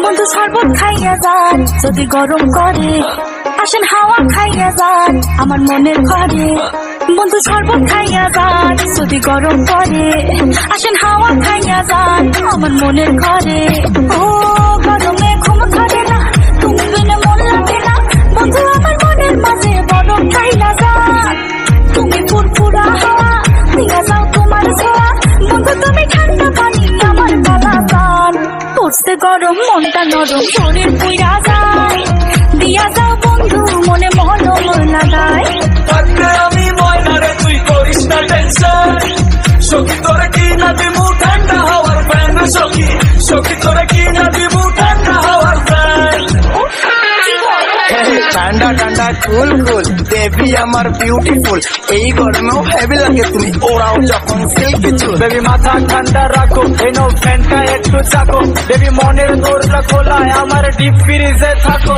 বন্ধু শরবত খাইয়া যান যদি গরম করে, আসেন হাওয়া খাইয়া যান আমার মনের ঘরে। বন্ধু শরবত খাইয়া যান যদি গরম করে, আসেন হাওয়া খাইয়া যান আমার মনের ঘরে। ও গরমে ঘুম ধরে না, তুমি বিনে মন লাগে না। বন্ধু আমার মনের মাঝে বরফ খাইয়া যান, তুমি ফুরফুরা হাওয়া দিয়া যাও তোমার ছোঁয়া। বন্ধু তুমি ঠান্ডা পানি আমার গলা যান, পড়তে গরম মনটা নরম শরীর পুইরা যায়। দিয়া যাও বন্ধু মনে মলম লাগায়। আমি ময়না রে তুই করিস না টেনশন, সখী তোরে কি না দিবু ঠান্ডা হওয়ার ফ্যান। সখী তোরে কি না দিবু ঠান্ডা হওয়ার ফ্যান। ঠান্ডা ঠান্ডা কুল কুল বেবি আমার বিউটিফুল, এই গরমেও হেভি লাগে তুমি ওরাও যখন সিল্কি চুল। বেবি মাথা ঠান্ডা রাখো, এনো ফ্যানটা একটু চাকো। বেবি মনের দরজা খোলায় আমার ডিপ ফ্রিজে থাকো।